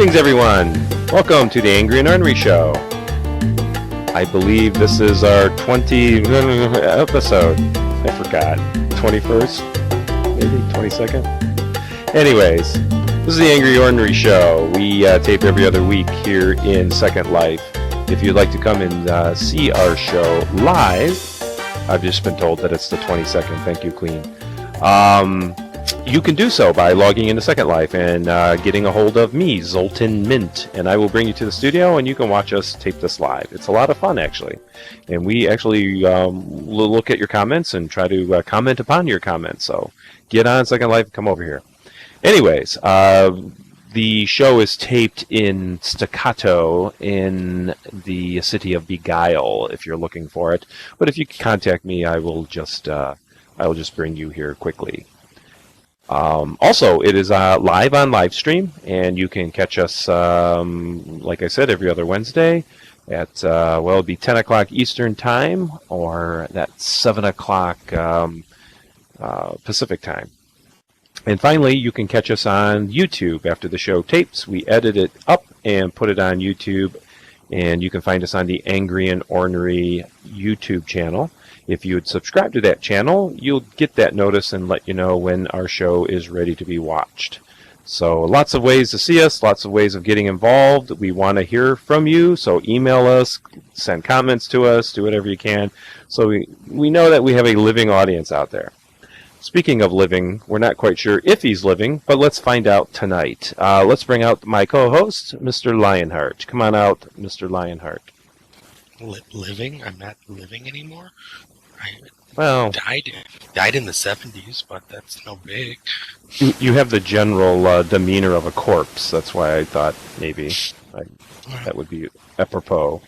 Greetings, everyone. Welcome to the Angry and Ornery Show. I believe this is our 20th episode. I forgot. 21st? Maybe 22nd? Anyways, this is the Angry Ornery Show. We tape every other week here in Second Life. If you'd like to come and see our show live, I've just been told that it's the 22nd. Thank you, Queen. You can do so by logging into Second Life and getting a hold of me, Zoltan Mint, and I will bring you to the studio and you can watch us tape this live. It's a lot of fun, actually. And we actually look at your comments and try to comment upon your comments. So get on Second Life and come over here. Anyways, the show is taped in staccato in the city of Beguile, if you're looking for it. But if you contact me, I will just bring you here quickly. Also, it is live on live stream, and you can catch us, like I said, every other Wednesday at, it'll be 10 o'clock Eastern Time, or that's 7 o'clock Pacific Time. And finally, you can catch us on YouTube after the show tapes. We edit it up and put it on YouTube, and you can find us on the Angry and Ornery YouTube channel. If you would subscribe to that channel, you'll get that notice and let you know when our show is ready to be watched. So lots of ways to see us, lots of ways of getting involved. We want to hear from you, so email us, send comments to us, do whatever you can. So we know that we have a living audience out there. Speaking of living, we're not quite sure if he's living, but let's find out tonight. Let's bring out my co-host, Mr. Lionheart. Come on out, Mr. Lionheart. Living? I'm not living anymore? I died in the 70s, but that's no big. You have the general demeanor of a corpse. That's why I thought maybe that would be apropos.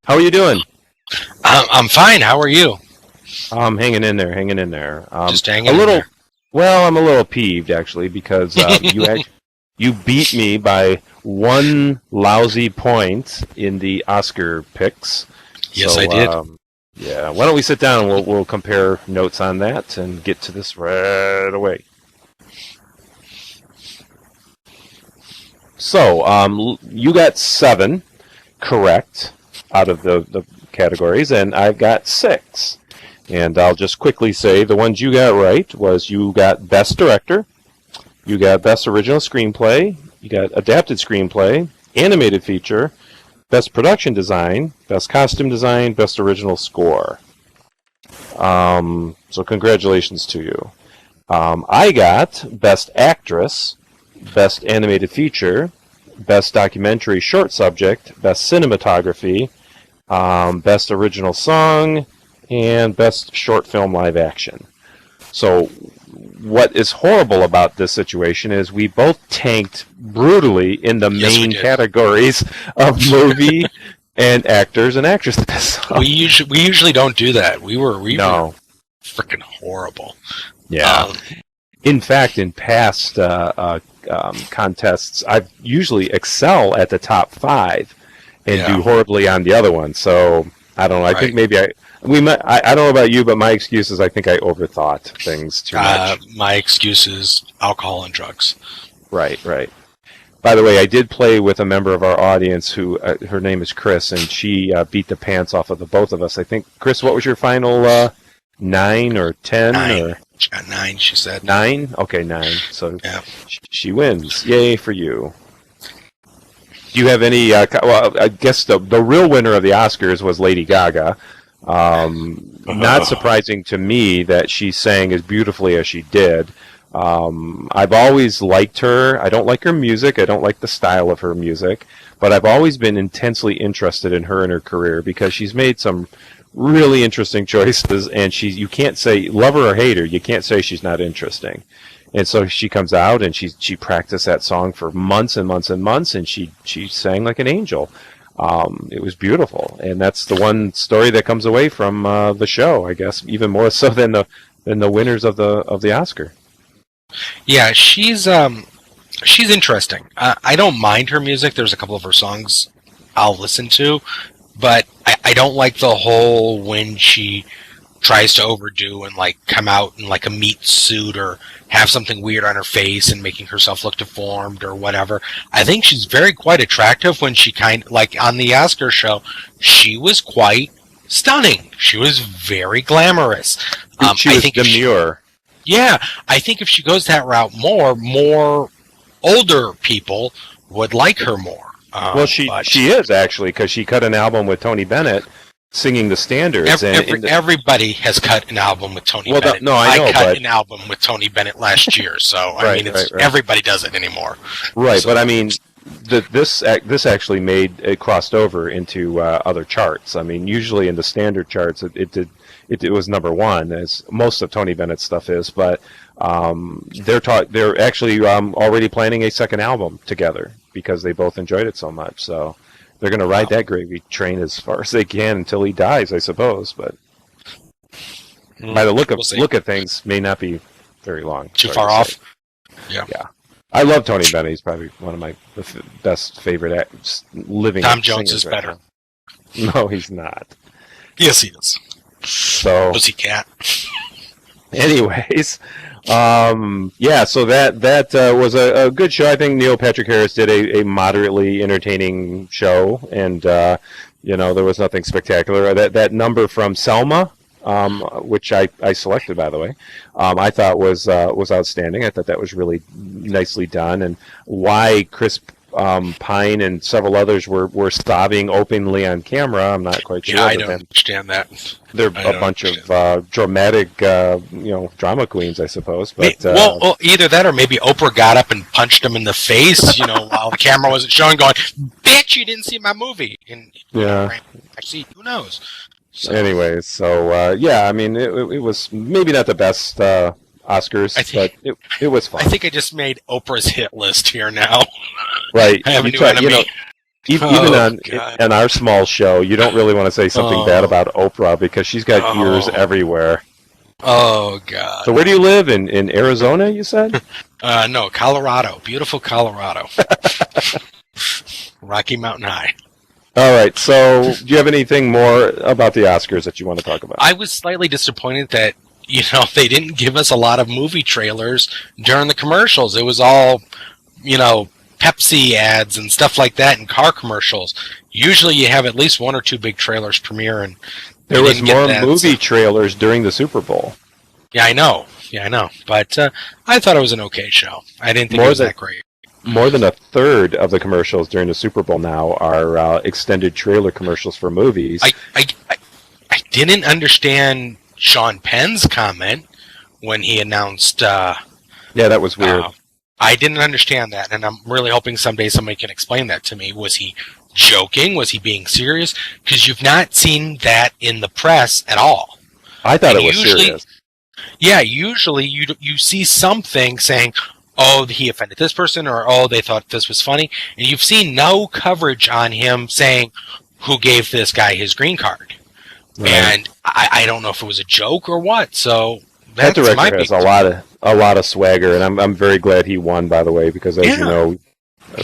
How are you doing? I'm fine. How are you? I'm hanging in there. Just hanging in there. Well, I'm a little peeved, actually, because you beat me by one lousy point in the Oscar picks. Yes, so, I did. Yeah, why don't we sit down and we'll compare notes on that and get to this right away. So, you got 7 correct out of the categories, and I've got 6. And I'll just quickly say the ones you got right was you got Best Director, you got Best Original Screenplay, you got Adapted Screenplay, Animated Feature, Best Production Design, Best Costume Design, Best Original Score. So congratulations to you. I got Best Actress, Best Animated Feature, Best Documentary Short Subject, Best Cinematography, Best Original Song, and Best Short Film Live Action. So what is horrible about this situation is we both tanked brutally in the main categories of movie and actors and actresses. We usually don't do that. We were freaking horrible. Yeah. In fact, in past contests, I usually excel at the top 5 and do horribly on the other one. So I don't know. I think maybe I don't know about you, but my excuse is I think I overthought things too much. My excuse is alcohol and drugs. Right. By the way, I did play with a member of our audience who, her name is Chris, and she beat the pants off of the both of us. I think, Chris, what was your final 9 or 10? 9. 9, she said. 9? Okay, 9. So she wins. Yay for you. Do you have any, well, I guess the real winner of the Oscars was Lady Gaga. Not surprising to me that she sang as beautifully as she did. I've always liked her. I don't like her music. I don't like the style of her music. But I've always been intensely interested in her and her career because she's made some really interesting choices. And you can't say, love her or hate her, you can't say she's not interesting. And so she comes out and she practiced that song for months and months and months, and she sang like an angel. It was beautiful, and that's the one story that comes away from the show, I guess, even more so than the winners of the Oscar. Yeah, she's interesting. I don't mind her music. There's a couple of her songs I'll listen to, but I don't like the whole when she tries to overdo and like come out in like a meat suit or have something weird on her face and making herself look deformed or whatever. I think she's quite attractive when she like on the Oscar show, she was quite stunning. She was very glamorous. She was demure. I think if she goes that route more older people would like her more. Well, she is actually, because she cut an album with Tony Bennett singing the standards. Everybody has cut an album with Tony Bennett. No, I know, I cut an album with Tony Bennett last year, so everybody does it anymore. Right, so, but I mean, this actually it crossed over into other charts. I mean, usually in the standard charts, it was number one, as most of Tony Bennett's stuff is. But they're actually already planning a second album together because they both enjoyed it so much. So they're going to ride that gravy train as far as they can until he dies, I suppose. But by the look at things, may not be very long. Too far off. Yeah. I love Tony Bennett. He's probably one of my best favorite living. Tom Jones is better. No, he's not. Yes, he is. So Pussycat. Anyways, so that was a good show. I think Neil Patrick Harris did a moderately entertaining show, and there was nothing spectacular. That number from Selma, which I selected, by the way, I thought was outstanding. I thought that was really nicely done, and why Chris Pine and several others were sobbing openly on camera, I'm not quite sure. Yeah, I don't understand that. They're a bunch of dramatic, drama queens, I suppose. But well, either that or maybe Oprah got up and punched him in the face, while the camera wasn't showing, going, "Bitch, you didn't see my movie." And actually, who knows? So. Anyways, I mean, it was maybe not the best Oscars, but it was fun. I think I just made Oprah's hit list here now. Right. I have a new enemy. Even on our small show, you don't really want to say something bad about Oprah because she's got ears everywhere. Oh, God. So where do you live? In Arizona, you said? No, Colorado. Beautiful Colorado. Rocky Mountain High. All right. So do you have anything more about the Oscars that you want to talk about? I was slightly disappointed that, they didn't give us a lot of movie trailers during the commercials. It was all, Pepsi ads and stuff like that and car commercials. Usually you have at least one or two big trailers premiere, and there was more movie trailers during the Super Bowl. Yeah, I know. But I thought it was an okay show. I didn't think it was that great. More than a third of the commercials during the Super Bowl now are extended trailer commercials for movies. I didn't understand Sean Penn's comment when he announced... yeah, that was weird. I didn't understand that, and I'm really hoping someday somebody can explain that to me. Was he joking? Was he being serious? Because you've not seen that in the press at all. I thought it was serious. Yeah, usually you see something saying, oh, he offended this person, or oh, they thought this was funny, and you've seen no coverage on him saying who gave this guy his green card. Right. And I don't know if it was a joke or what. So that director has a lot of swagger, and I'm very glad he won. By the way, because as you know,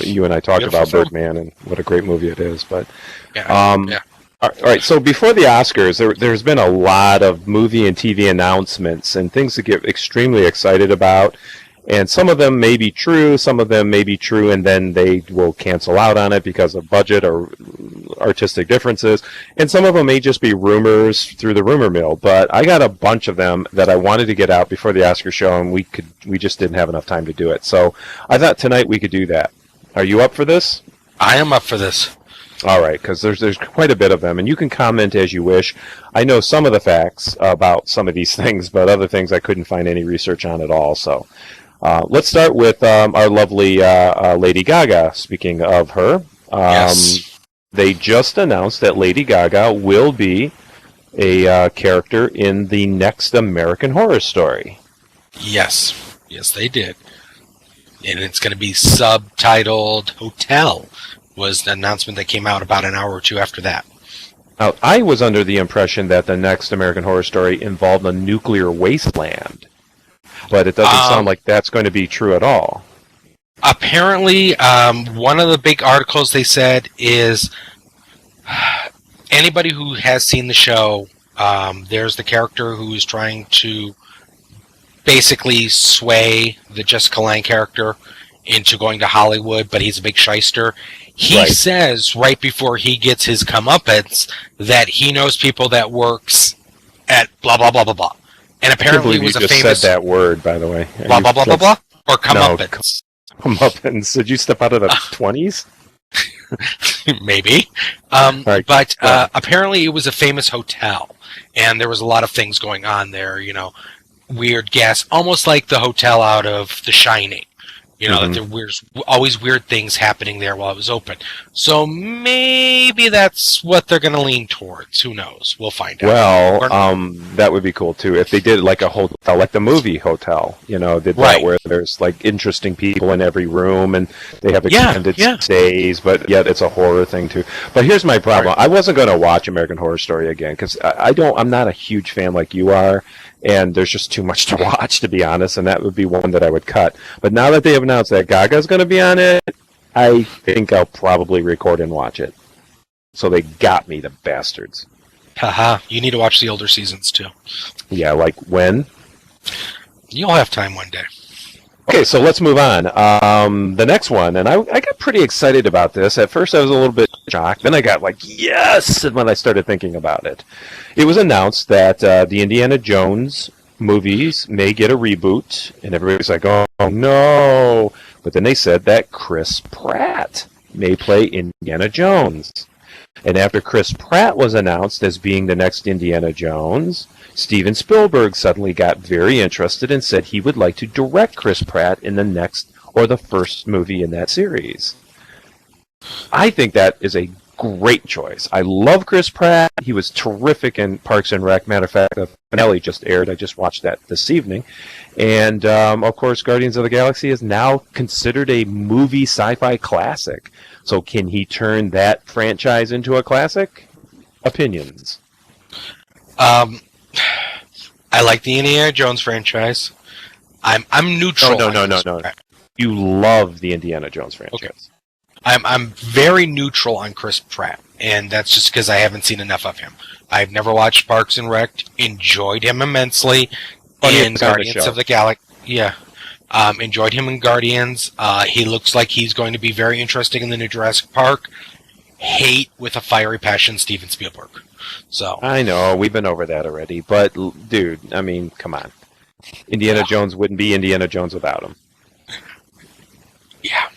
you and I talked about Birdman and what a great movie it is. But all right. So before the Oscars, there's been a lot of movie and TV announcements and things to get extremely excited about. And some of them may be true, some of them may be true, and then they will cancel out on it because of budget or artistic differences. And some of them may just be rumors through the rumor mill. But I got a bunch of them that I wanted to get out before the Oscar show, and we just didn't have enough time to do it. So I thought tonight we could do that. Are you up for this? I am up for this. All right, because there's quite a bit of them, and you can comment as you wish. I know some of the facts about some of these things, but other things I couldn't find any research on at all. So let's start with our lovely Lady Gaga. Speaking of her, yes. They just announced that Lady Gaga will be a character in the next American Horror Story. Yes, they did. And it's going to be subtitled Hotel, was the announcement that came out about an hour or two after that. Now, I was under the impression that the next American Horror Story involved a nuclear wasteland, but it doesn't sound like that's going to be true at all. Apparently, one of the big articles they said is anybody who has seen the show There's the character who is trying to basically sway the Jessica Lange character into going to Hollywood, but he's a big shyster. He says right before he gets his comeuppance that he knows people that works at blah blah blah blah blah, and apparently he was a famous. Said that word, by the way. Blah blah blah blah blah or comeuppance. No, comeuppance. Did you step out of the 20s? Maybe, right. But apparently it was a famous hotel, and there was a lot of things going on there. You know, weird gas, almost like the hotel out of The Shining. You know, that there was always weird things happening there while it was open. So maybe that's what they're going to lean towards. Who knows? We'll find out. Well, that would be cool, too. If they did like a hotel, like the movie Hotel, you know, did that where there's like interesting people in every room and they have extended stays, but yet it's a horror thing, too. But here's my problem. I wasn't going to watch American Horror Story again because I'm not a huge fan like you are. And there's just too much to watch, to be honest, and that would be one that I would cut. But now that they have announced that Gaga's going to be on it, I think I'll probably record and watch it. So they got me, the bastards. Haha, you need to watch the older seasons, too. Yeah, like when? You'll have time one day. Okay, so let's move on. The next one, and I got pretty excited about this. At first I was a little bit shocked, then I got like, yes, when I started thinking about it. It was announced that the Indiana Jones movies may get a reboot, and everybody's like, oh no. But then they said that Chris Pratt may play Indiana Jones. And after Chris Pratt was announced as being the next Indiana Jones, Steven Spielberg suddenly got very interested and said he would like to direct Chris Pratt in the next or the first movie in that series. I think that is a great choice. I love Chris Pratt. He was terrific in Parks and Rec. Matter of fact, the finale just aired. I just watched that this evening. And, of course, Guardians of the Galaxy is now considered a movie sci-fi classic. So can he turn that franchise into a classic? Opinions. I like the Indiana Jones franchise. I'm neutral. No. You love the Indiana Jones franchise. Okay. I'm very neutral on Chris Pratt, and that's just because I haven't seen enough of him. I've never watched Parks and Rec. Enjoyed him immensely in Guardians of the Galaxy. Yeah. Enjoyed him in Guardians. He looks like he's going to be very interesting in the new Jurassic Park. Hate with a fiery passion Steven Spielberg. So I know, we've been over that already, but dude, I mean, come on. Indiana Jones wouldn't be Indiana Jones without him. Yeah.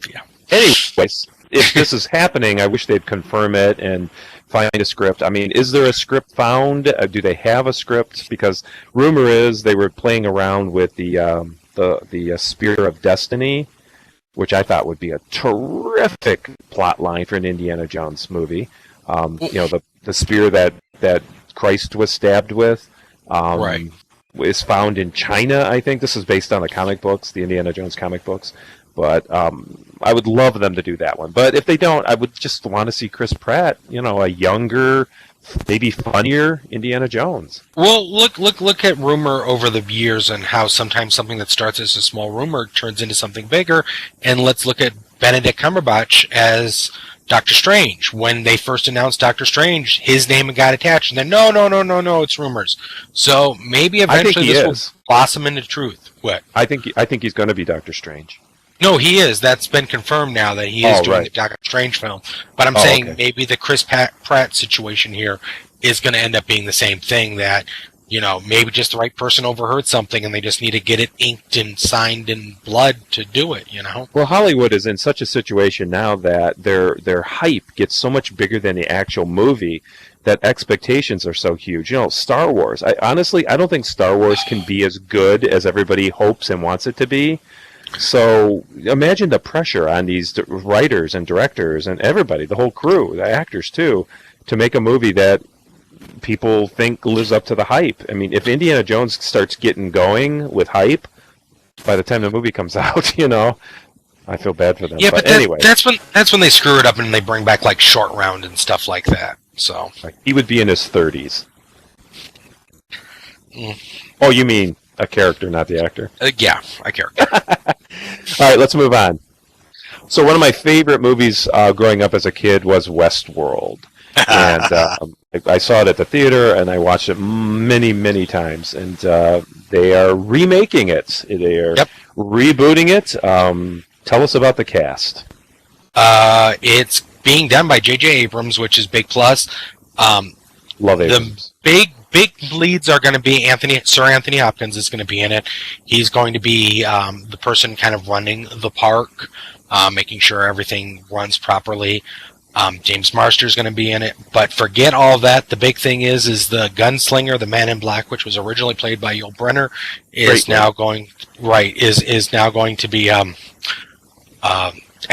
Yeah. Anyways, if this is happening, I wish they'd confirm it and find a script. I mean, is there a script found? Do they have a script? Because rumor is they were playing around with the Spear of Destiny, which I thought would be a terrific plot line for an Indiana Jones movie. You know, the spear that Christ was stabbed with is found in China, I think. This is based on the comic books, the Indiana Jones comic books. But I would love them to do that one. But if they don't, I would just want to see Chris Pratt, you know, a younger, maybe funnier Indiana Jones. Well, look at rumor over the years and how sometimes something that starts as a small rumor turns into something bigger. And let's look at Benedict Cumberbatch as Doctor Strange. When they first announced Doctor Strange, his name got attached, and then no, it's rumors. So maybe eventually this will blossom into truth. What? I think he's going to be Doctor Strange. No, he is. That's been confirmed now that he is doing the Doctor Strange film. But I'm saying maybe the Chris Pratt situation here is going to end up being the same thing, that, you know, maybe just the right person overheard something and they just need to get it inked and signed in blood to do it, you know? Well, Hollywood is in such a situation now that their hype gets so much bigger than the actual movie that expectations are so huge. You know, Star Wars. Honestly, I don't think Star Wars can be as good as everybody hopes and wants it to be. So imagine the pressure on these writers and directors and everybody, the whole crew, the actors too, to make a movie that people think lives up to the hype. I mean, if Indiana Jones starts getting going with hype, by the time the movie comes out, you know, I feel bad for them. Yeah, but anyway, that's when they screw it up and they bring back like Short Round and stuff like that. So he would be in his 30s. Oh, you mean a character, not the actor? Yeah, a character. All right, let's move on. So one of my favorite movies growing up as a kid was Westworld. And I saw it at the theater, and I watched it many, many times. And they are remaking it. They are rebooting it. Tell us about the cast. It's being done by J.J. Abrams, which is big plus. Love Abrams. The big leads are going to be Sir Anthony Hopkins is going to be in it. He's going to be the person kind of running the park, making sure everything runs properly. James Marster is going to be in it, but forget all that. The big thing is the gunslinger, the Man in Black, which was originally played by Yul Brynner, is now going to be Ed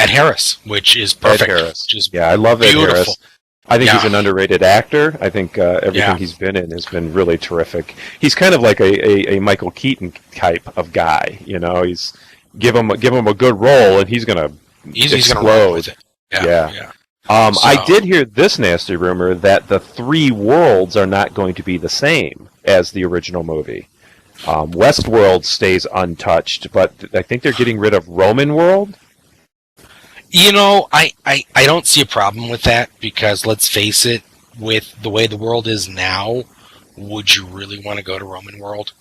Harris, which is perfect. Ed Harris. Which is I love Ed beautiful. Harris. I think he's an underrated actor. I think everything he's been in has been really terrific. He's kind of like a Michael Keaton type of guy. You know, he's give him a good role, and he's gonna explode. With it. Yeah. I did hear this nasty rumor that the three worlds are not going to be the same as the original movie. Westworld stays untouched, but I think they're getting rid of Roman World. You know, I don't see a problem with that, because let's face it, with the way the world is now, would you really want to go to Roman World?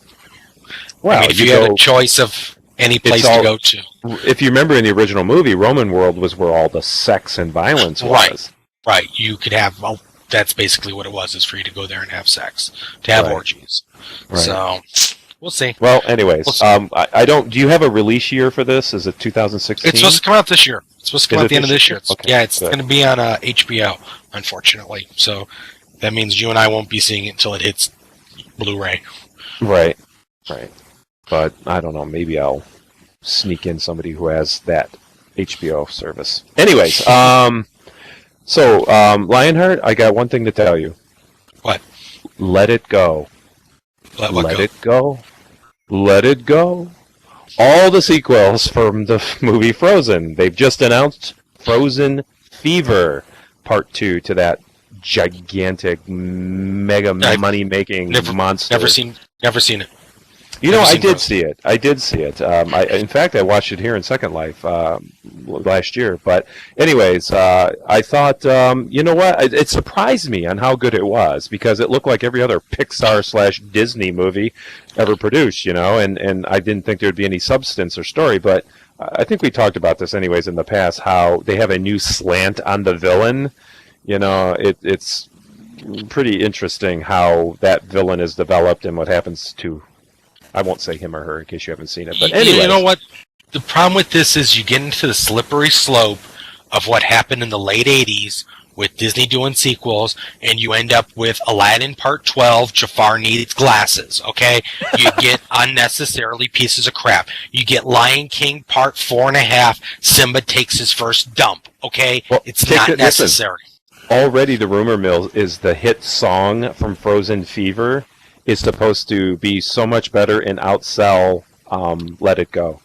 Well, I mean, if you had a choice of any place to go to. If you remember in the original movie, Roman World was where all the sex and violence was. Right. You could have, that's basically what it was, is for you to go there and have sex, to have orgies. Right. So, we'll see. Well, anyways, I don't, do you have a release year for this? Is it 2016? It's supposed to come out this year. It's supposed to come out at the end of this year. It's good. going to be on HBO, unfortunately. So, that means you and I won't be seeing it until it hits Blu-ray. Right. But, I don't know, maybe I'll sneak in somebody who has that HBO service. Anyways, so Lionheart, I got one thing to tell you. What? Let it go. Let it go. Let it go. All the sequels from the movie Frozen. They've just announced Frozen Fever Part 2 to that gigantic, mega money-making monster. Never seen it. You know, I did see it. In fact, I watched it here in Second Life last year. But anyways, I thought, you know what? It surprised me on how good it was, because it looked like every other Pixar/Disney movie ever produced, you know, and I didn't think there would be any substance or story. But I think we talked about this anyways in the past, how they have a new slant on the villain. You know, it's pretty interesting how that villain is developed and what happens to... I won't say him or her in case you haven't seen it. But anyway, you know what? The problem with this is you get into the slippery slope of what happened in the late 80s with Disney doing sequels, and you end up with Aladdin Part 12, Jafar needs glasses, okay? You get unnecessarily pieces of crap. You get Lion King Part 4.5, Simba takes his first dump, okay? Well, it's not necessary. Listen, already the rumor mill is the hit song from Frozen Fever is supposed to be so much better and outsell Let It Go.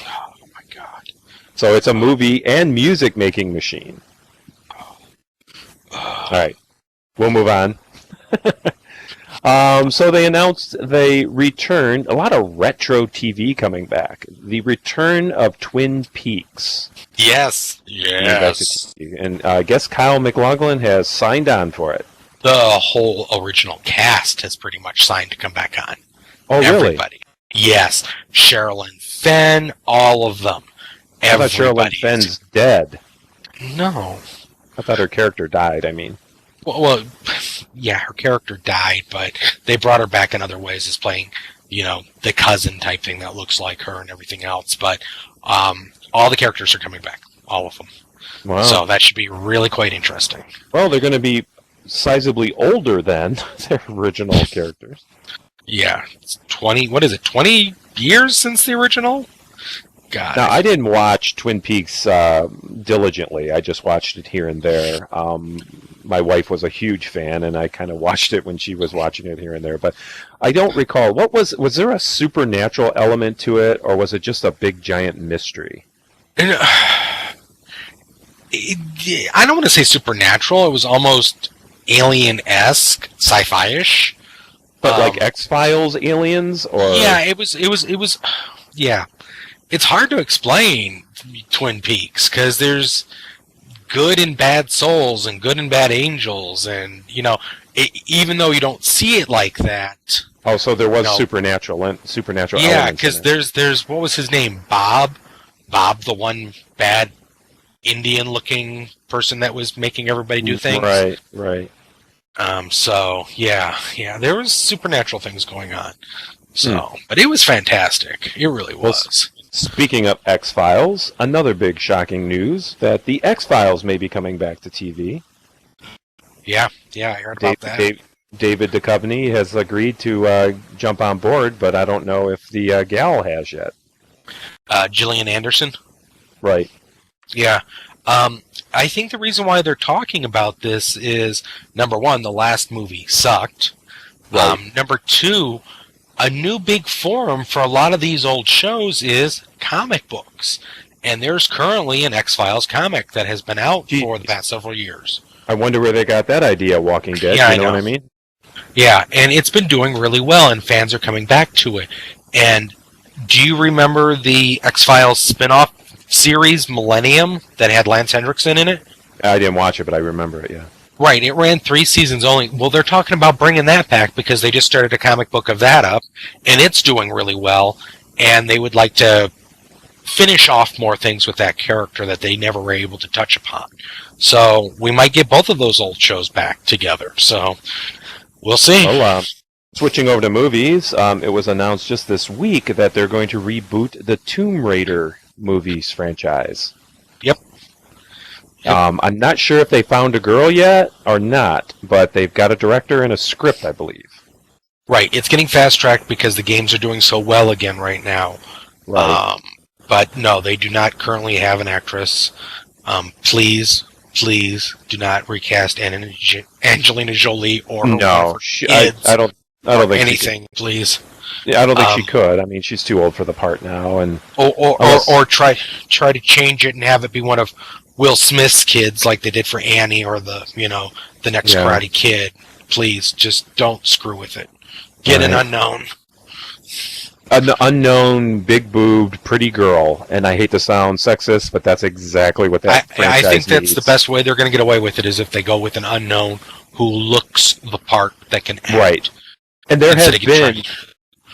Oh, my God. So it's a movie and music-making machine. All right. We'll move on. So they announced they returned, a lot of retro TV coming back. The return of Twin Peaks. Yes. And I guess Kyle MacLachlan has signed on for it. The whole original cast has pretty much signed to come back on. Oh, Everybody. Really? Yes. Sherilyn Fenn, all of them. I thought Sherilyn Fenn's dead. No. I thought her character died, I mean. Well, yeah, her character died, but they brought her back in other ways as playing, you know, the cousin type thing that looks like her and everything else. But all the characters are coming back. All of them. Wow. So that should be really quite interesting. Well, they're going to be sizably older than their original characters. Yeah, it's 20 years since the original? God. Now, I didn't watch Twin Peaks diligently. I just watched it here and there. My wife was a huge fan, and I kind of watched it when she was watching it here and there. But I don't recall. Was there a supernatural element to it, or was it just a big, giant mystery? I don't want to say supernatural. It was almost alien-esque, sci-fi-ish, but like X-Files aliens, or it was. Yeah, it's hard to explain Twin Peaks because there's good and bad souls and good and bad angels, and even though you don't see it like that. Oh, so there was supernatural Yeah, elements because in it. there's what was his name? Bob, the one bad Indian-looking person that was making everybody do things. Right. So yeah, there was supernatural things going on. So, but it was fantastic. It really was. Speaking of X-Files, another big shocking news that the X-Files may be coming back to TV. Yeah, I heard about that. David Duchovny has agreed to jump on board, but I don't know if the gal has yet. Gillian Anderson? Right. Yeah. I think the reason why they're talking about this is, number one, the last movie sucked. Right. Number two, a new big forum for a lot of these old shows is comic books. And there's currently an X-Files comic that has been out for the past several years. I wonder where they got that idea, Walking Dead. Yeah, you know what I mean? Yeah, and it's been doing really well, and fans are coming back to it. And do you remember the X-Files spin-off series, Millennium, that had Lance Hendrickson in it? I didn't watch it, but I remember it, yeah. Right, it ran 3 seasons only. Well, they're talking about bringing that back because they just started a comic book of that up, and it's doing really well, and they would like to finish off more things with that character that they never were able to touch upon. So we might get both of those old shows back together. So we'll see. Well, switching over to movies, it was announced just this week that they're going to reboot the Tomb Raider movies franchise. Yep. I'm not sure if they found a girl yet or not, but they've got a director and a script, I believe. Right, it's getting fast-tracked because the games are doing so well again right now. Right. But no, they do not currently have an actress. Please do not recast Angelina Jolie or her kids. I don't think anything, please. Yeah, I don't think she could. I mean, she's too old for the part now, and or try to change it and have it be one of Will Smith's kids, like they did for Annie, or the next Karate Kid. Please, just don't screw with it. Get an unknown. An unknown, big-boobed, pretty girl, and I hate to sound sexist, but that's exactly what that franchise I think that's needs. the best way they're going to get away with it is if they go with an unknown who looks the part that can act. Right. And there has been...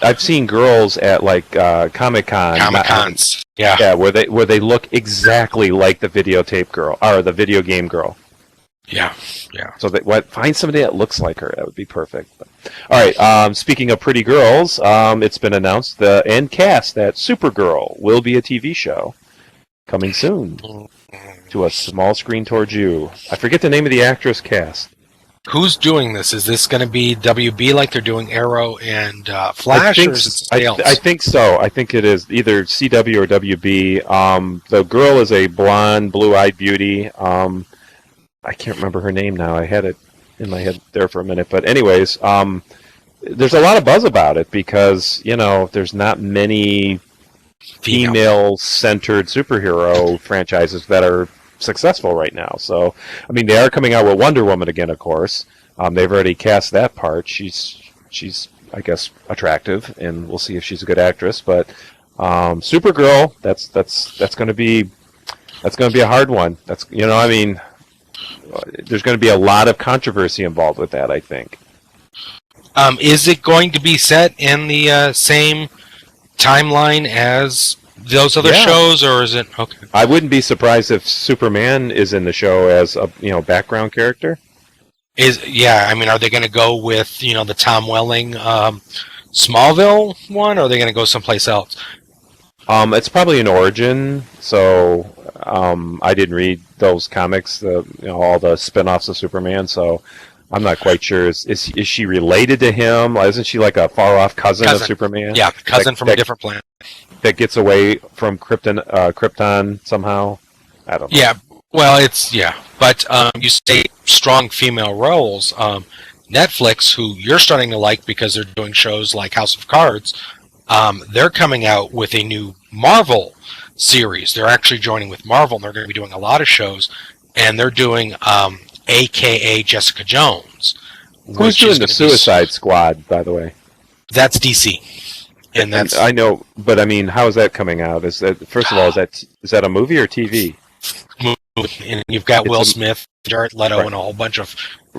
I've seen girls at like Comic-Cons. Yeah, where they look exactly like the videotape girl or the video game girl. Yeah. So find somebody that looks like her. That would be perfect. All right. Speaking of pretty girls, it's been announced and cast that Supergirl will be a TV show coming soon to a small screen towards you. I forget the name of the actress cast. Who's doing this? Is this going to be WB like they're doing Arrow and Flash? I think so. I think it is either CW or WB. The girl is a blonde, blue-eyed beauty. I can't remember her name now. I had it in my head there for a minute. But anyways, there's a lot of buzz about it because, there's not many female-centered superhero franchises that are successful right now. So, I mean, they are coming out with Wonder Woman again, of course. They've already cast that part. She's I guess attractive, and we'll see if she's a good actress. But Supergirl, that's going to be a hard one. That's there's going to be a lot of controversy involved with that, I think. Is it going to be set in the same timeline as those other shows, or is it okay? I wouldn't be surprised if Superman is in the show as a background character. Are they going to go with the Tom Welling Smallville one, or are they going to go someplace else? It's probably an origin. So I didn't read those comics, all the spin-offs of Superman. So I'm not quite sure. Is she related to him? Isn't she like a far-off cousin of Superman? Yeah, cousin from a different planet. That gets away from Krypton somehow? I don't know. Yeah, well, but you say strong female roles. Netflix, who you're starting to like because they're doing shows like House of Cards, they're coming out with a new Marvel series. They're actually joining with Marvel, and they're going to be doing a lot of shows, and they're doing AKA Jessica Jones. Who's doing the Suicide Squad, by the way? That's DC. And I know, but I mean, how is that coming out? First of all, is that a movie or TV? and you've got Will Smith, Jared Leto, Right. and a whole bunch of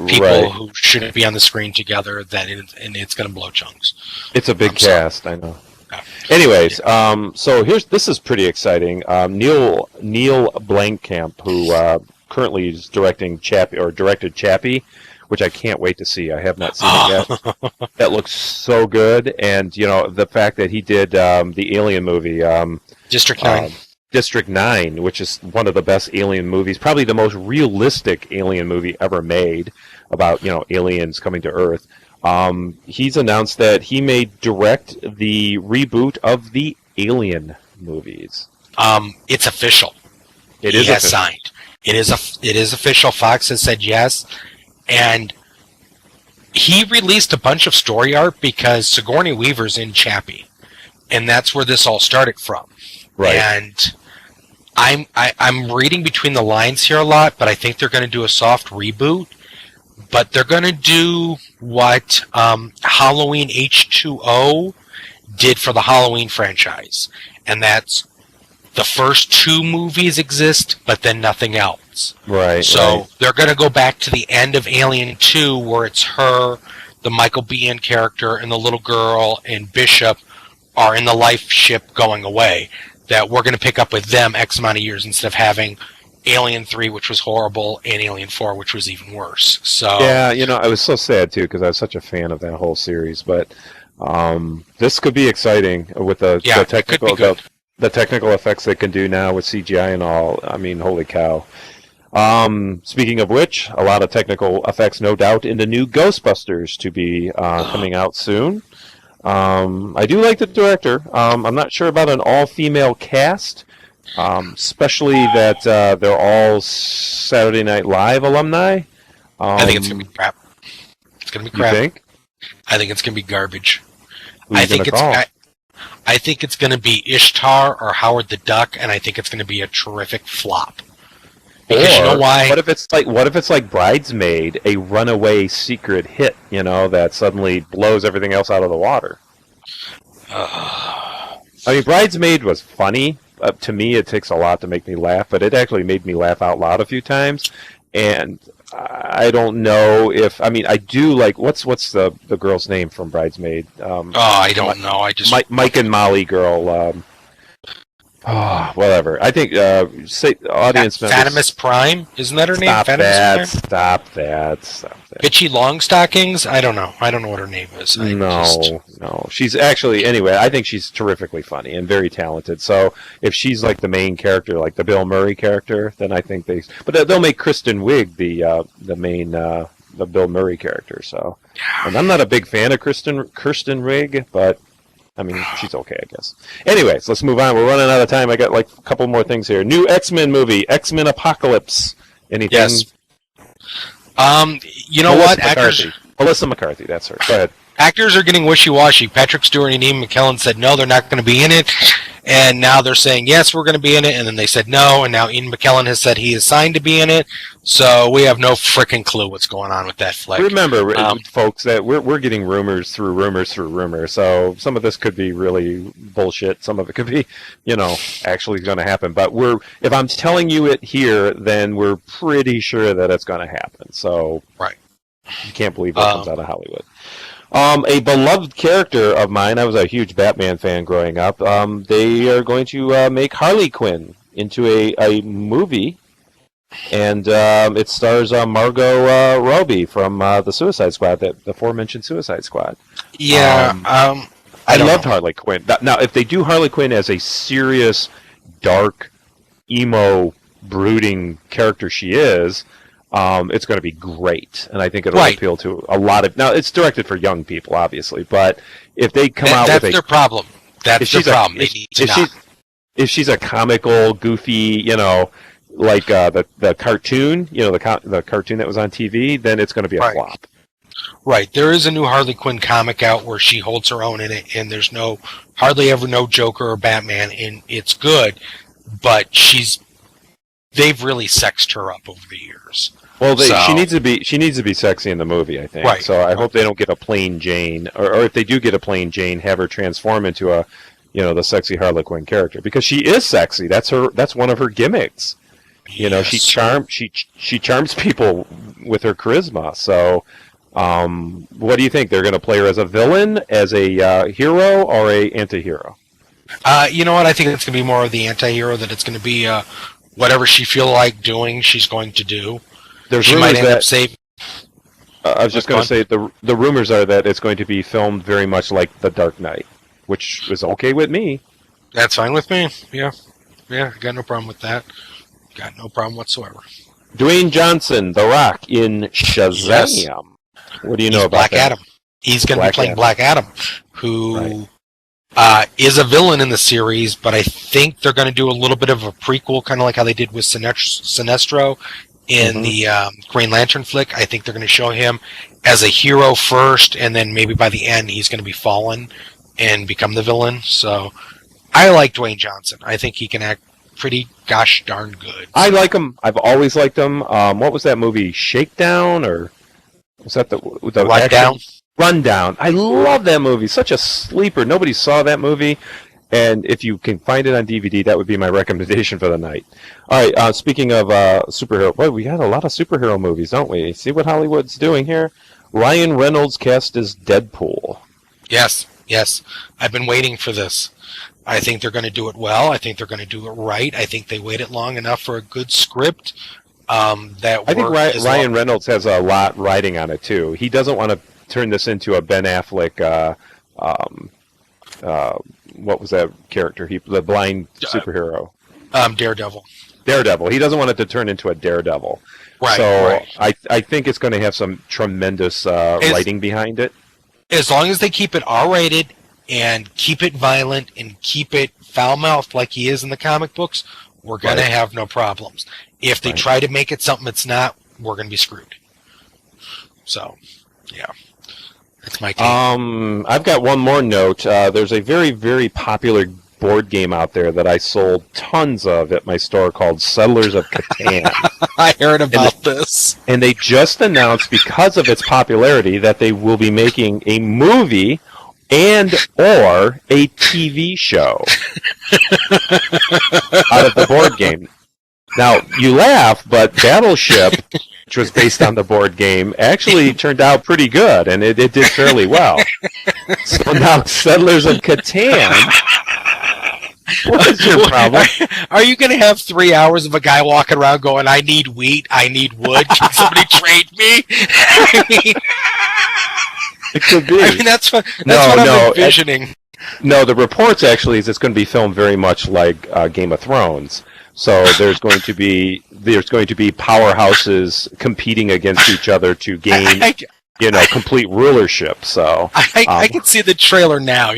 people Right. who shouldn't be on the screen together. And it's going to blow chunks. It's a big I'm sorry. cast, I know. Yeah. Anyways, so this is pretty exciting. Neil Blomkamp, who currently is directed Chappie, which I can't wait to see. I have not seen it yet. That looks so good, and the fact that he did the Alien movie, District 9. District 9, which is one of the best Alien movies, probably the most realistic Alien movie ever made about aliens coming to Earth. He's announced that he may direct the reboot of the Alien movies. It's official. He has official. signed. It is official. Fox has said yes, and he released a bunch of story art because Sigourney Weaver's in Chappie, and that's where this all started from. Right. And I'm reading between the lines here a lot, but I think they're going to do a soft reboot. But they're going to do what Halloween H2O did for the Halloween franchise, and that's the first 2 movies exist, but then nothing else. Right. So they're going to go back to the end of Alien 2, where it's her, the Michael Biehn character, and the little girl, and Bishop are in the life ship going away. That we're going to pick up with them X amount of years instead of having Alien 3, which was horrible, and Alien 4, which was even worse. So yeah, I was so sad too because I was such a fan of that whole series. But this could be exciting with the technical effects they can do now with CGI and all. I mean, holy cow! Speaking of which, a lot of technical effects, no doubt, in the new Ghostbusters to be coming out soon. I do like the director. I'm not sure about an all-female cast. Especially that they're all Saturday Night Live alumni. I think it's going to be crap. It's going to be crap. You think? I think it's going to be garbage. Who you gonna call? I think it's going to be Ishtar or Howard the Duck, and I think it's going to be a terrific flop. Because you know why? What if it's like Bridesmaid, a runaway secret hit, that suddenly blows everything else out of the water? I mean, Bridesmaid was funny. To me, it takes a lot to make me laugh, but it actually made me laugh out loud a few times. And I don't know if I do like what's the girl's name from Bridesmaid? I don't know. I just Mike and Molly girl. Whatever. I think audience members. Fatimus Prime, isn't that her name? Stop Fatimus that. Bitchy Longstockings? I don't know. I don't know what her name is. No. She's actually, anyway, I think she's terrifically funny and very talented. So if she's like the main character, like the Bill Murray character, then I think but they'll make Kristen Wiig the main, the Bill Murray character. So, and I'm not a big fan of Kristen Wiig, but I mean, she's okay, I guess. Anyways, let's move on. We're running out of time. I got like a couple more things here. New X-Men movie, X-Men Apocalypse. Anything? Yes. You know what? Melissa McCarthy, that's her. Go ahead. Actors are getting wishy-washy. Patrick Stewart and Ian McKellen said no, they're not going to be in it. And now they're saying, yes, we're going to be in it. And then they said no. And now Ian McKellen has said he is signed to be in it. So we have no freaking clue what's going on with that flick. Remember, folks, that we're getting rumors through rumors. So some of this could be really bullshit. Some of it could be, actually going to happen. But if I'm telling you it here, then we're pretty sure that it's going to happen. So right. You can't believe what comes out of Hollywood. A beloved character of mine, I was a huge Batman fan growing up, they are going to make Harley Quinn into a movie, and it stars Margot Robbie from the Suicide Squad, the aforementioned Suicide Squad. Yeah, I loved Harley Quinn. Now, if they do Harley Quinn as a serious, dark, emo, brooding character she is, it's going to be great, and I think it'll appeal to a lot of. Now, it's directed for young people, obviously, but if they come out with that's their problem. That's their problem. If she's a comical, goofy, like the cartoon, the cartoon that was on TV, then it's going to be a flop. Right. There is a new Harley Quinn comic out where she holds her own in it, and there's hardly ever no Joker or Batman, and it's good, but they've really sexed her up over the years. Well, she needs to be sexy in the movie, I think. Right. So I hope they don't get a plain Jane, or if they do get a plain Jane, have her transform into the sexy Harley Quinn character, because she is sexy. That's one of her gimmicks. You know, she charms people with her charisma. So, what do you think? They're going to play her as a villain, as a hero, or a anti-hero? You know what? I think it's going to be more of the anti-hero, that it's going to be whatever she feel like doing, she's going to do. She might end up saving. I was just going to say, the rumors are that it's going to be filmed very much like The Dark Knight, which is okay with me. That's fine with me. Yeah, got no problem with that. Got no problem whatsoever. Dwayne Johnson, The Rock, in Shazam. Yes. What do you know about Black that? Adam. He's going to be playing Black Adam, who is a villain in the series, but I think they're going to do a little bit of a prequel, kind of like how they did with Sinestro in the Green Lantern flick. I think they're going to show him as a hero first, and then maybe by the end he's going to be fallen and become the villain. So I like Dwayne Johnson. I think he can act pretty gosh darn good. I like him. I've always liked him. What was that movie? Shakedown, or was that the Rundown? Rundown. I love that movie. Such a sleeper. Nobody saw that movie. And if you can find it on DVD, that would be my recommendation for the night. All right, speaking of superhero, boy, we got a lot of superhero movies, don't we? See what Hollywood's doing here? Ryan Reynolds cast as Deadpool. Yes. I've been waiting for this. I think they're going to do it well. I think they're going to do it right. I think they waited long enough for a good script. I think Ryan Reynolds has a lot riding on it, too. He doesn't want to turn this into a Ben Affleck, what was that character? The blind superhero. Daredevil. He doesn't want it to turn into a Daredevil. Right. So I think it's going to have some tremendous writing behind it. As long as they keep it R-rated and keep it violent and keep it foul-mouthed like he is in the comic books, we're going to have no problems. If they try to make it something it's not, we're going to be screwed. So, yeah. That's my take. I've got one more note. There's a very, very popular board game out there that I sold tons of at my store called Settlers of Catan. I heard about this. And they just announced, because of its popularity, that they will be making a movie and or a TV show out of the board game. Now, you laugh, but Battleship, which was based on the board game, actually turned out pretty good, and it did fairly well. So now Settlers of Catan... What is your problem? Are you going to have 3 hours of a guy walking around going, I need wheat, I need wood, can somebody trade me? It could be. I mean, that's what I'm envisioning. No, the reports actually is it's going to be filmed very much like Game of Thrones. So there's going to be powerhouses competing against each other to gain, complete rulership. So I can see the trailer now.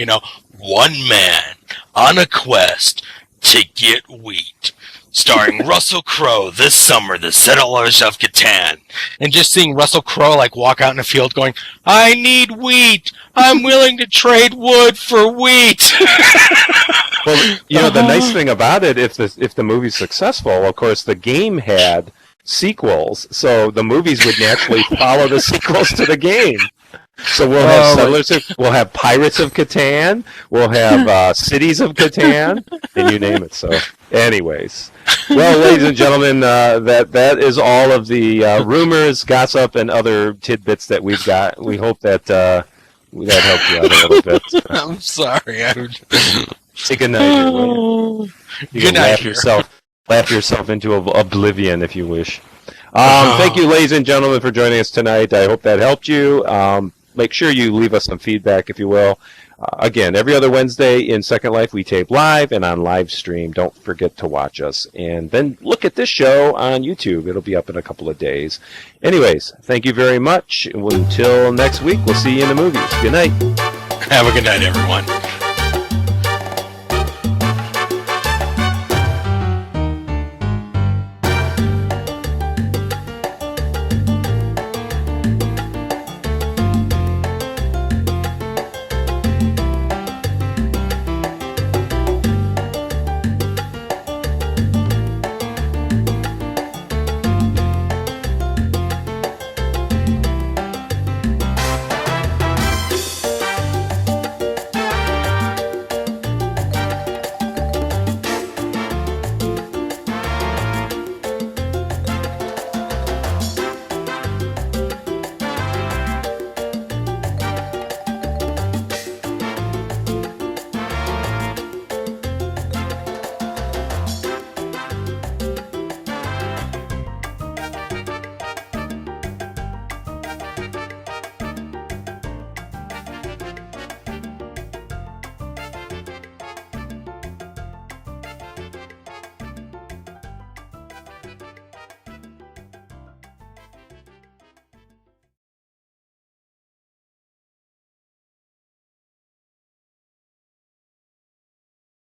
One man on a quest to get wheat, starring Russell Crowe this summer, The Settlers of Catan. And just seeing Russell Crowe walk out in a field going, I need wheat. I'm willing to trade wood for wheat. Well, the nice thing about it, if the movie's successful, of course, the game had sequels, so the movies would naturally follow the sequels to the game. So we'll have we'll have Pirates of Catan, we'll have Cities of Catan, and you name it. So, anyways, well, ladies and gentlemen, that is all of the rumors, gossip, and other tidbits that we've got. We hope that that helped you out a little bit. I'm sorry. Say good night. Good night. Laugh yourself into oblivion if you wish. Thank you, ladies and gentlemen, for joining us tonight. I hope that helped you. Make sure you leave us some feedback, if you will. Again, every other Wednesday in Second Life, we tape live and on live stream. Don't forget to watch us. And then look at this show on YouTube. It'll be up in a couple of days. Anyways, thank you very much. Until next week, we'll see you in the movies. Good night. Have a good night, everyone.